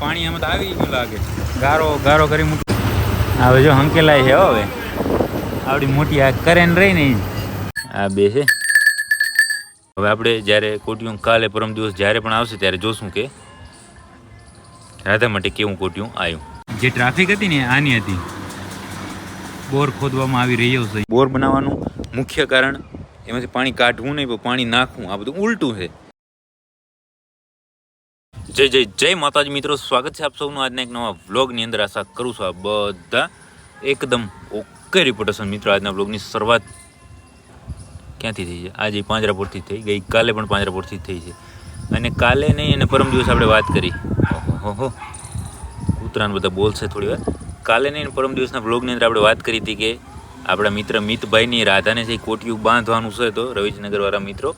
પાણી આમાં તો આવી ગયું લાગે. ગારો ગારો કરી મૂકી હવે જો હંકેલાય છે. હવે આવડી મોટી આ કરેન રહી ને આ બે છે. હવે આપણે જ્યારે કોટિયું કાલે પરમ દિવસ જ્યારે પણ આવશે ત્યારે જોશું કે રાધા માટે કેવું કોટિયું આવ્યું. જે ટ્રાફિક હતી ને આની હતી. બોર ખોદવામાં આવી રહ્યો છે. બોર બનાવવાનું મુખ્ય કારણ એમાંથી પાણી કાઢવું નહીં પણ પાણી નાખવું. આ બધું ઉલટું છે. જય જય જય માતાજી મિત્રો, સ્વાગત છે આપ સૌનું આજના એક નવા વ્લોગની અંદર. આશા કરું છું આ બધા એકદમ ઓકે રિપોર્ટેશન. મિત્રો આજના વ્લોગની શરૂઆત ક્યાંથી થઈ છે? આજે પાંજરાપોળથી થઈ ગઈ. કાલે પણ પાંજરાપોળથી થઈ છે. અને કાલે નહીં અને પરમ દિવસ આપણે વાત કરી. ઓહો કૂતરાને બધા બોલશે થોડી વાર. કાલે નહીં પરમ દિવસના વ્લોગની અંદર આપણે વાત કરી હતી કે આપણા મિત્ર મિતભાઈની રાધાને છે કોટિયું બાંધવાનું છે. તો રવિજનગરવાળા મિત્રો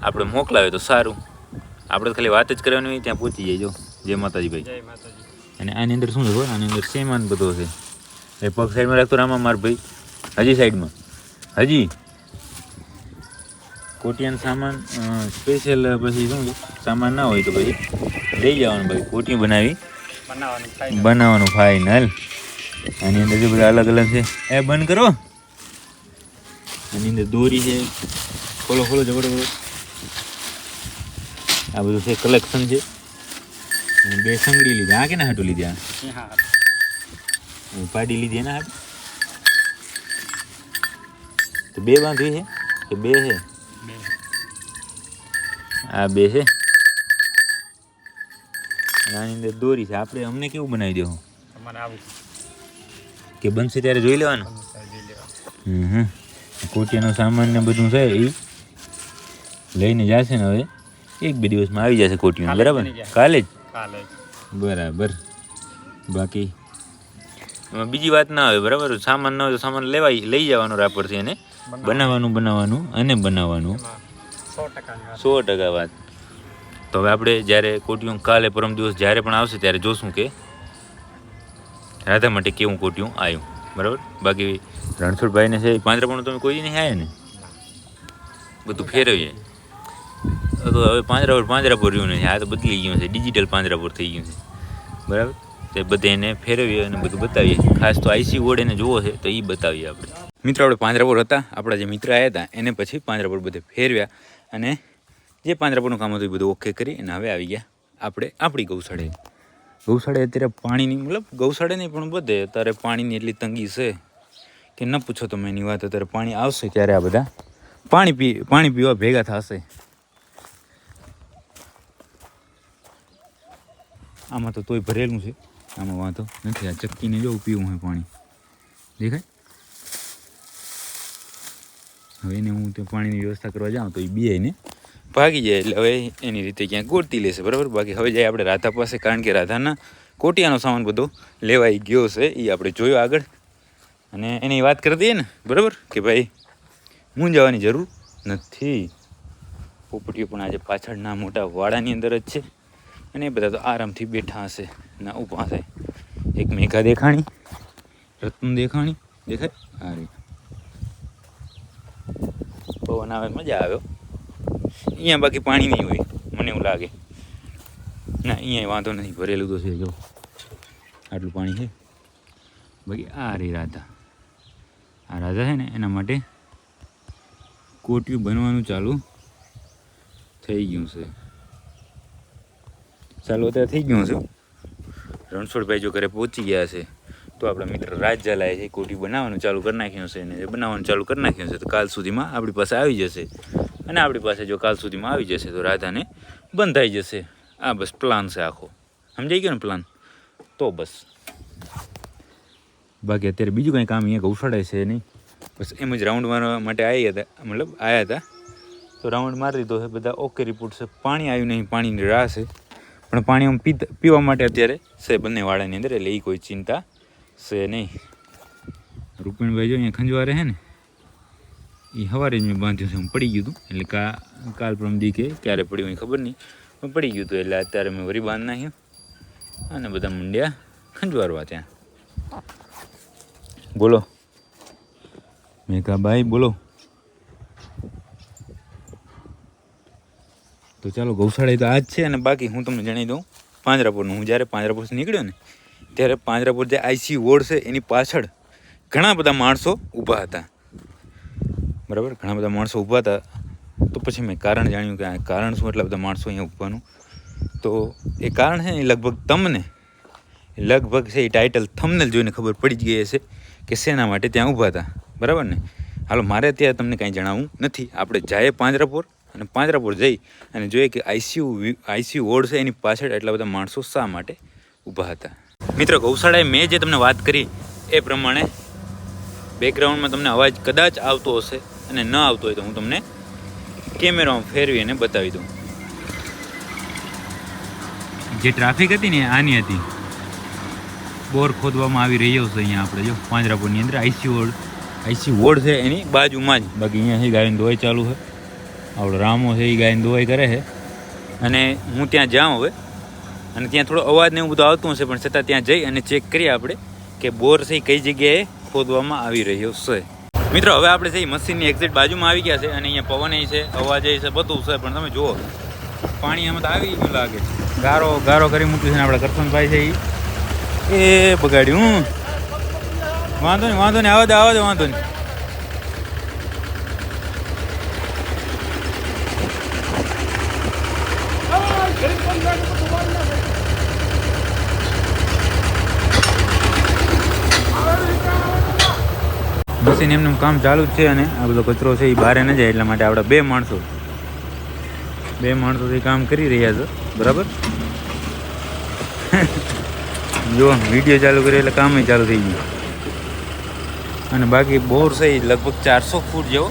આપણે મોકલાવે તો સારું. આપણે ખાલી વાત જ કરવાની હોય, ત્યાં પહોંચી જાય. જો જય માતાજી ભાઈ. જય માતાજી. અને આની અંદર શું છે? આની અંદર સેમાન બધો છે. એ પગ સાઈડમાં રાખતો રામા માર ભાઈ. હજી સાઈડમાં હજી કોટિયાનો સામાન સ્પેશિયલ પછી શું છે? સામાન ના હોય તો પછી લઈ જવાનું ભાઈ. કોટિયું બનાવવાનું ફાઇનલ. આની અંદર જે બધા અલગ અલગ છે એ બંધ કરો. આની અંદર દોરી છે. ખોલો ખોલો જબરદસ્ત. આ બધું છે કલેક્શન છે. અને બે સંગડી લીધી. આ કેના હાટું લીધી? આ પાડી લીધી એના હાટ. તો બે બાંધવી છે કે બે છે? આ બે છે. આની અંદર દોરી છે. આપણે અમને કેવું બનાવી દેવું કે બનશે ત્યારે જોઈ લેવાનું. કોટિયાનો સામાન ને બધું છે એ લઈને જશે ને. હવે એક બે દિવસમાં આવી જશે કોટિયું. બરાબર? કાલે જ બરાબર. બાકી બીજી વાત ના આવે. બરાબર? સામાન ના હોય તો સામાન લઈ જવાનો રાપરથી. અને બનાવવાનું 100% વાત. તો હવે આપણે જ્યારે કોટિયું કાલે પરમ દિવસ જ્યારે પણ આવશે ત્યારે જોશું કે રાધા માટે કેવું કોટિયું આવ્યું. બરાબર? બાકી રણછોડભાઈને છે પાંજરાપોળનું તમે કોઈ નહીં આવ્યા ને? બધું ફેરવીએ તો હવે પાંજરાપોળ રહ્યું નથી. આ તો બદલી ગયું છે. ડિજિટલ પાંજરાપોળ થઈ ગયું છે. બરાબર? તે બધે એને ફેરવીએ અને બધું બતાવીએ. ખાસ તો આઈસી વોર્ડ એને જોવો છે તો એ બતાવીએ આપણે. મિત્રો આપણે પાંજરાપોળ હતા. આપણા જે મિત્ર આવ્યા હતા એને પછી પાંજરાપોળ બધે ફેરવ્યા અને જે પાંજરાપોળનું કામ હતું એ બધું ઓકે કરી અને હવે આવી ગયા આપણે આપણી ગૌશાળાએ. ગૌશાળાએ અત્યારે પાણીની મતલબ ગૌશાળા નહીં પણ બધે અત્યારે પાણીની એટલી તંગી છે કે ન પૂછો તમે એની વાત. અત્યારે પાણી આવશે ત્યારે આ બધા પાણી પીવા ભેગા થશે. આમાં તો તોય ભરેલું છે. આમાં વાંધો નથી. આ ચક્કીને જો પીવું હોય પાણી દેખાય. હવે એને હું તે પાણીની વ્યવસ્થા કરવા જાઉં તો એ બીઆઈને ભાગી જાય. એટલે હવે એની રીતે ક્યાંક ગોળતી લેશે. બરાબર? બાકી હવે જાય આપણે રાધા પાસે. કારણ કે રાધાના કોટિયાનો સામાન બધો લેવાઈ ગયો છે. એ આપણે જોયો આગળ અને એની વાત કરી દઈએ ને. બરાબર કે ભાઈ મૂંઝાવાની જરૂર નથી. પોપટીઓ પણ આજે પાછળના મોટા વાડાની અંદર જ છે અને એ બધા તો આરામથી બેઠા હશે ના ઊભા થાય. એક મેઘા દેખાણી, રત્ન દેખાણી દેખાય. હારી પવન આવે મજા આવ્યો. અહીંયા બાકી પાણી નહીં હોય મને એવું લાગે. ના અહીંયા વાંધો નથી. ભરેલું તો છે. જો આટલું પાણી છે. બાકી આ રે રાધા. આ રાધા છે ને એના માટે કોટિયું બનવાનું ચાલુ થઈ ગયું છે. ચાલુ અત્યારે થઈ ગયું છે. રણછોડભાઈ જો ઘરે પહોંચી ગયા છે તો આપણા મિત્ર રાજ ઝાલાએ છે કોટિયું બનાવવાનું ચાલુ કરી નાખ્યું છે. અને બનાવવાનું ચાલુ કરી નાખ્યું છે તો કાલ સુધીમાં આપણી પાસે આવી જશે. અને આપણી પાસે જો કાલ સુધીમાં આવી જશે તો રાધાને બંધાઈ જશે. આ બસ પ્લાન છે આખો. સમજાઈ ગયો ને પ્લાન? તો બસ બાકી અત્યારે બીજું કંઈ કામ અહીંયા ગૌશાળાએ છે નહીં. બસ એમ જ રાઉન્ડ મારવા માટે આવ્યા હતા તો રાઉન્ડ મારી દીધો છે. બધા ઓકે રિપોર્ટ છે. પાણી આવ્યું નહીં. પાણીની રાહ છે પણ પાણી આમ પીવા માટે અત્યારે છે બંને વાડાની અંદર. એટલે એ કોઈ ચિંતા છે નહીં. રૂપિણભાઈ જો અહીંયા ખંજવા રહે ને એ સવારે જ મેં બાંધ્યું છે. હું પડી ગયું હતું. એટલે કાલ પરમ દી કે ક્યારે પડ્યું એ ખબર નહીં પણ પડી ગયું હતું. એટલે અત્યારે મેં વરી બાંધ નાખ્યું અને બધા મુંડિયા ખંજવારવા ત્યાં. બોલો મેઘાભાઈ બોલો. તો ચાલો ગૌશાળા તો આ જ છે. અને બાકી હું તમને જણાવી દઉં પાંજરાપોળનું. હું જ્યારે પાંજરાપોળથી નીકળ્યો ને ત્યારે પાંજરાપોળ જે આઈસીયુ વોર્ડ છે એની પાછળ ઘણા બધા માણસો ઊભા હતા, બરાબર. ઘણા બધા માણસો ઊભા હતા. તો પછી મેં કારણ જાણ્યું કે આ કારણ શું એટલા બધા માણસો અહીંયા ઊભવાનું. તો એ કારણ છે ને લગભગ તમને છે એ ટાઇટલ થંબનેલ જોઈને ખબર પડી જ ગઈ હશે કે શેના માટે ત્યાં ઊભા હતા, બરાબર ને. હાલો, મારે અત્યારે તમને કાંઈ જણાવવું નથી. આપણે જઈએ પાંજરાપોળ અને પાંજરાપોળ જઈ અને જોઈએ કે આઈસીયુ વોર્ડ છે એની પાછળ એટલા બધા માણસો શા માટે ઊભા હતા. મિત્રો, ગૌશાળાએ મેં જે તમને વાત કરી એ પ્રમાણે બેકગ્રાઉન્ડમાં તમને અવાજ કદાચ આવતો હશે અને ન આવતો હોય તો હું તમને કેમેરામાં ફેરવી અને બતાવી દઉં. જે ટ્રાફિક હતી ને આની હતી. બોર ખોદવામાં આવી રહ્યો છે અહીંયા આપણે જો પાંજરાપોળની અંદર આઈસીયુ વોર્ડ છે એની બાજુમાં જ. બાકી અહીંયા છે ગાયની દોવાઈ ચાલુ છે. આપણો રામો છે એ ગાયની દોવાઈ કરે છે. અને હું ત્યાં જાઉં હવે અને ત્યાં થોડો અવાજ ને એવું બધું આવતું હશે, પણ છતાં ત્યાં જઈ અને ચેક કરીએ આપણે કે બોર છે એ કઈ જગ્યાએ ખોદવામાં આવી રહ્યો છે. મિત્રો, હવે આપણે છે મશીનની એક્ઝેક્ટ બાજુમાં આવી ગયા છે અને અહીંયા પવન છે, અવાજ છે, બધું છે. પણ તમે જુઓ પાણી આમાં તો આવી ગયું લાગે છે. ગારો કરી મૂક્યું છે ને આપણા કરશનભાઈ છે એ બગાડ્યું. વાંધો નહીં, આવા દે વાંધો નહીં. મશીન એમનું કામ ચાલુ જ છે અને આ બધો કચરો છે એ બહાર ન જાય એટલા માટે આપણે બે માણસોથી કામ કરી રહ્યા છે, બરાબર. જો વિડીયો ચાલુ કર્યો એટલે કામ ચાલુ થઈ ગયું. અને બાકી બોર છે એ લગભગ 400 ફૂટ જેવો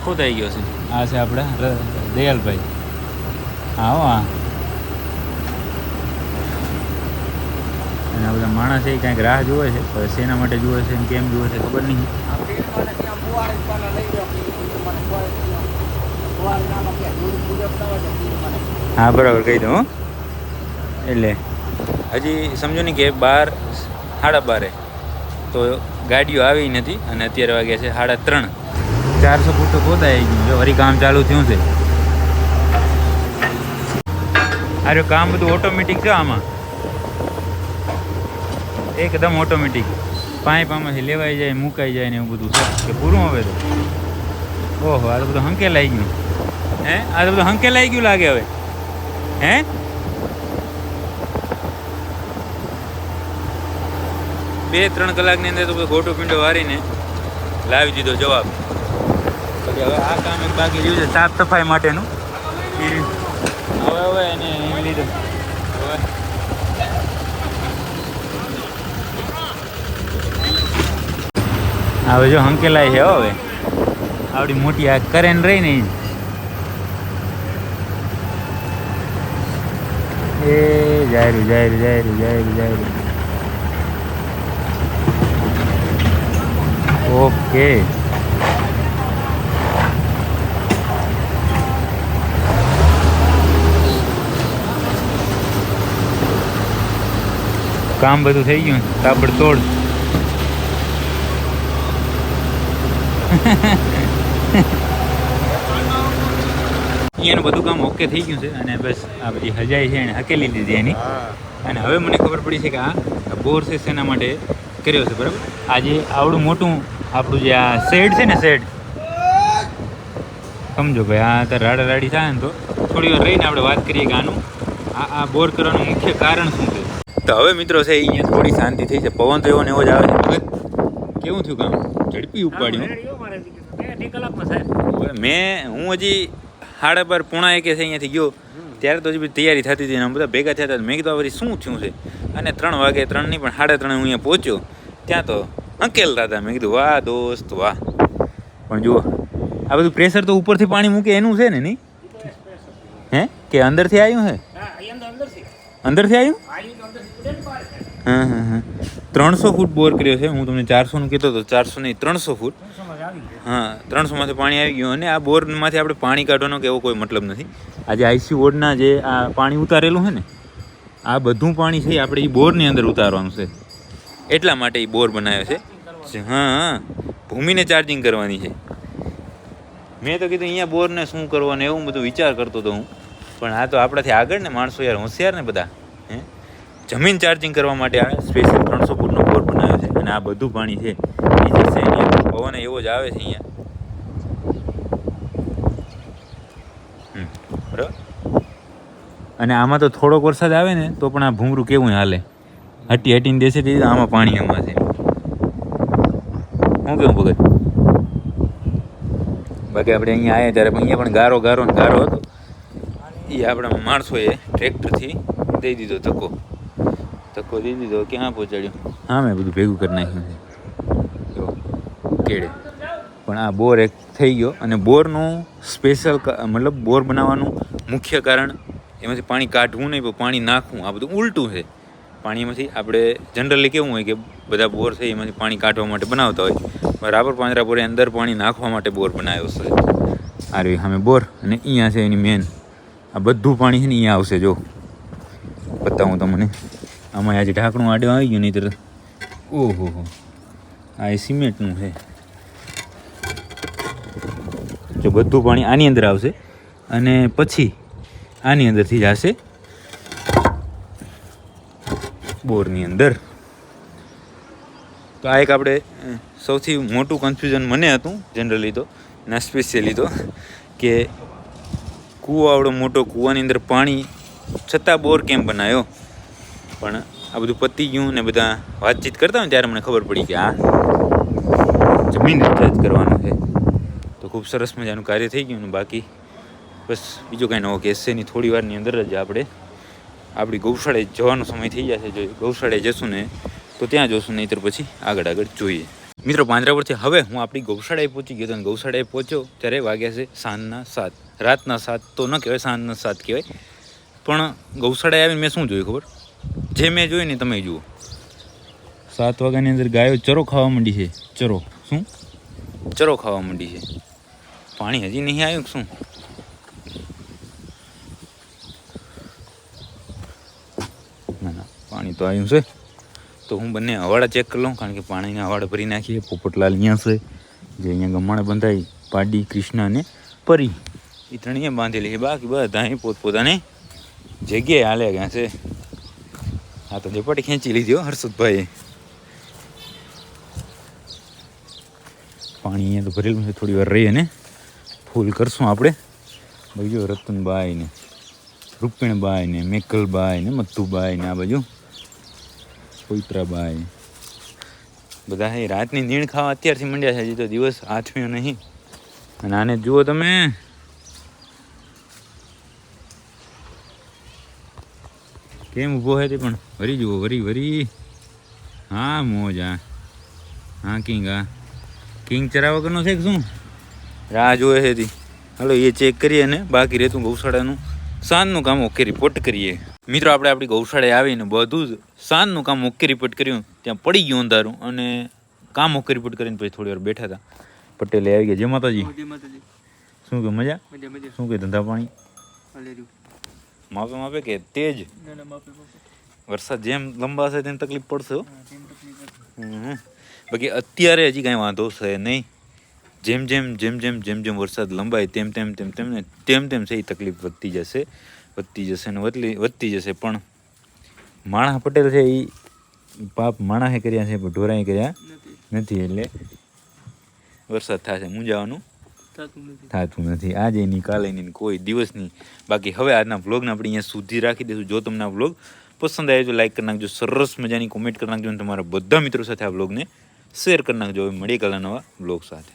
ખોદાઈ ગયો છે. આ છે આપણા દયાલભાઈ. હા, અને આ બધા માણસ છે એ કાંઈક રાહ જોવે છે, પણ શેના માટે જોવે છે કેમ જોવે છે ખબર નહીં. હા, બરાબર કહી દઉં. એટલે હજી સમજો ને કે 12:30 તો ગાડીઓ આવી નથી અને અત્યારે વાગ્યા છે 3:30. 400 ફૂટ તો ખોદાઈ ગયું. જો વળી કામ ચાલુ થયું છે. અરે કામ બધું ઓટોમેટિક છે આમાં, એકદમ ઓટોમેટિક. પાઇપ આમાંથી લેવાઈ જાય, મુકાઈ જાય ને એવું બધું છે કે પૂરું હવે તો. ઓહો, આ તો બધું હંકેલાઈ ગયું. આ તો બધું હંકેલાઈ ગયું લાગે હવે. 2-3 કલાકની અંદર તો બધો ગોટો પીંડો વારીને લાવી દીધો જવાબ. પછી હવે આ કામ એક બાકી રહ્યું છે સાફ સફાઈ માટેનું. હવે એને લીધું હવે જો હંકેલાય છે હવે. આવડી મોટી આ કરે ને રહી ને એ જાયરું. ઓકે, કામ બધું થઈ ગયું તાબડતોડ. અહીંયાનું બધું કામ ઓકે થઈ ગયું છે અને બસ આ બધી હજાઈ છે એને હકેલી લીધી એની. અને હવે મને ખબર પડી છે કે આ બોર છે શેના માટે કર્યો છે, બરાબર. આજે આવડું મોટું આપણું જે આ શેડ છે ને, શેડ સમજો ભાઈ. આ અત્યારે રાડી થાય ને તો થોડી વાર રહીને આપણે વાત કરીએ કે આનું આ બોર કરવાનું મુખ્ય કારણ શું છે. તો હવે મિત્રો છે અહીંયા થોડી શાંતિ થઈ છે. પવન તો એવો ને એવો જ આવે છે. કેવું થયું કામ? ઝડપી ઉપાડ્યું. હું હજી 12:30 છે અહીંયાથી ગયો ત્યારે તો હજી તૈયારી થતી હતી ને બધા ભેગા થયા હતા. મેં કીધું વળી શું થયું છે? અને 3 વાગે 3 નહીં પણ 3:30 હું અહીંયા પહોંચ્યો ત્યાં તો હંકેલતા હતા. મેં કીધું વાહ દોસ્ત વાહ. પણ જુઓ આ બધું પ્રેશર તો ઉપરથી પાણી મૂકે એનું છે ને, નહીં કે અંદરથી આવ્યું છે? અંદરથી આવ્યું? હા. 300 ફૂટ બોર કર્યો છે. હું તમને 400નું કહેતો હતો. 400 નહીં, 300 ફૂટ. હા, 300માંથી પાણી આવી ગયું. અને આ બોરમાંથી આપણે પાણી કાઢવાનો કે એવો કોઈ મતલબ નથી. આજે આઈસીયુ વોર્ડના જે આ પાણી ઉતારેલું છે ને, આ બધું પાણી છે આપણે એ બોરની અંદર ઉતારવાનું છે. એટલા માટે એ બોર બનાવ્યો છે. હા, ભૂમિને ચાર્જિંગ કરવાની છે. મેં તો કીધું અહીંયા બોરને શું કરવાનું એવું બધું વિચાર કરતો હતો હું. પણ આ તો આપણાથી આગળ ને માણસો યાર, હોશિયાર ને બધા. જમીન ચાર્જિંગ કરવા માટે આ સ્પેશિયલ 300 ફૂટનો બોર બનાવ્યો છે. અને આ બધું પાણી છે એ જશે એની અંદર. પવન એવો જ આવે છે અહીંયા, બરાબર. અને આમાં તો થોડોક વરસાદ આવે ને તો પણ આ ભૂમરું કેવું હાલે, હટીને દેશે તે આમાં પાણી આમાં છે. શું કેવું ભગત? બાકી આપણે અહીંયા આવ્યા ત્યારે અહીંયા પણ ગારો હતો. એ આપણા માણસોએ ટ્રેક્ટરથી દઈ દીધો ધક્કો દઈ દીધો. ક્યાં પહોંચાડ્યો? હા, મેં બધું ભેગું કરી નાખ્યું છે કેળે. પણ આ બોર એક થઈ ગયો. અને બોરનું સ્પેશિયલ મતલબ બોર બનાવવાનું મુખ્ય કારણ એમાંથી પાણી કાઢવું નહીં, પણ પાણી નાખવું. આ બધું ઉલટું છે. પાણી એમાંથી આપણે જનરલી કેવું હોય કે બધા બોર છે એમાંથી પાણી કાઢવા માટે બનાવતા હોય, પણ રાપર પાંજરાપોરે અંદર પાણી નાખવા માટે બોર બનાવ્યો છે. આ રહ્યું સામે બોર, અને અહીંયા છે એની મેન. આ બધું પાણી છે ને અહીંયા આવશે. જો બતાવું તમને, આમાં આજે ઢાંકણું આડે આવી ગયું, નહીં તો ઓહો આ એ સિમેન્ટનું છે. જો બધું પાણી આની અંદર આવશે અને પછી આની અંદરથી જશે બોરની અંદર. તો આ એક આપણે સૌથી મોટું કન્ફ્યુઝન મને હતું જનરલી તો, ના સ્પેશિયલી તો, કે કૂવો આવડો મોટો, કૂવાની અંદર પાણી છતાં બોર કેમ બનાવ્યો. પણ આ બધું પતી ગયું ને બધા વાતચીત કરતા હોય ત્યારે મને ખબર પડી કે આ જમીન રિચાર્જ કરવાનું છે. તો ખૂબ સરસ મજાનું કાર્ય થઈ ગયું. ને બાકી બસ બીજો કાંઈ નવો કેસ છે નહીં. થોડી વારની અંદર જ આપણે આપણી ગૌશાળાએ જવાનો સમય થઈ જશે. જો ગૌશાળાએ જશું ને તો ત્યાં જોશું, નહીંતર પછી આગળ જોઈએ. મિત્રો, પાંજરાપોળથી હવે હું આપણી ગૌશાળાએ પહોંચી ગયો હતો. અને ગૌશાળાએ પહોંચ્યો ત્યારે વાગ્યા છે સાંજના 7. રાતના 7 તો ન કહેવાય, સાંજના 7 કહેવાય. પણ ગૌશાળાએ આવીને મેં શું જોયું ખબર? જે મેં જોયું ને તમે જુઓ. 7 વાગ્યાની અંદર ગાયો ચરો ખાવા માંડી છે. ચરો ખાવા માંડી છે. પાણી હજી નહીં આવ્યું કે શું? ના, પાણી તો આવ્યું છે. તો હું બંને હવાડા ચેક કરી લઉં, કારણ કે પાણીના હવાડા ભરી નાખીએ. પોપટલાલ અહીંયા છે, જે અહીંયા ગમાણે બંધાય. પાડી, કૃષ્ણ અને પરી, એ ત્રણ અહીંયા બાંધેલી છે. બાકી બધા અહીં પોતપોતાની જગ્યાએ હાલે ગયા છે. હા, તો ઝપાટી ખેંચી લીધી હર્ષદભાઈએ. પાણી અહીંયા તો ભરેલું છે. થોડી વાર રહીએ ને ફૂલ કરશું આપણે. બાજુ રતનબાઈ ને રૂપિણબાઈ ને મેકલબાઈ ને મથુબાઈ ને આ બાજુ પવિત્રાબાઈ બધા એ રાતની નીણ ખાવા અત્યારથી મંડ્યા છે. હજી તો દિવસ આથમ્યો નહીં. અને આને જુઓ તમે, કેમ ઊભો છે તે પણ. વરી જુઓ, વરી. હા, મોજ. હા કિંગ ચરા વગરનો છે કે શું? રાહ જોવે છે તી. હાલો એ ચેક કરીએ ને બાકી રહેતું ગૌશાળાનું સાંજનું કામ ઓકે રિપોર્ટ કરીએ. મિત્રો, આપણે આપણી ગૌશાળાએ આવીને બધું જ સાંજનું કામ ઓકે રિપોર્ટ કર્યું. ત્યાં પડી ગયું અંધારું અને કામ ઓકે રિપોર્ટ કરીને પછી થોડી વાર બેઠા હતા. પટેલે આવી ગયા. જય માતાજી. શું કે મજા? શું કે ધંધા પાણી? માપે કે તેજ? વરસાદ જેમ લંબાશે તેમ તકલીફ પડશે. બાકી અત્યારે હજી કાંઈ વાંધો છે નહીં. જેમ જેમ વરસાદ લંબાય તેમ તેમ છે એ તકલીફ વધતી જશે ને વધતી જશે. પણ માણસ પટેલ છે એ પાપ માણસે કર્યા છે, પણ ઢોરાએ કર્યા નથી. એટલે વરસાદ થશે, મૂંઝાવાનું થતું નથી. આજે નહીં, કાલે નહીં, કોઈ દિવસની. બાકી હવે આજના વ્લોગને આપણે અહીંયા સુધી રાખી દઈશું. જો તમને આ વ્લોગ પસંદ આવે તો લાઈક કરી નાખજો, સરસ મજાની કોમેન્ટ કરી નાખજો, અને તમારા બધા મિત્રો સાથે આ વ્લોગને શેર કરી નાખજો. હવે મળીએ કાલના નવા વ્લોગ સાથે.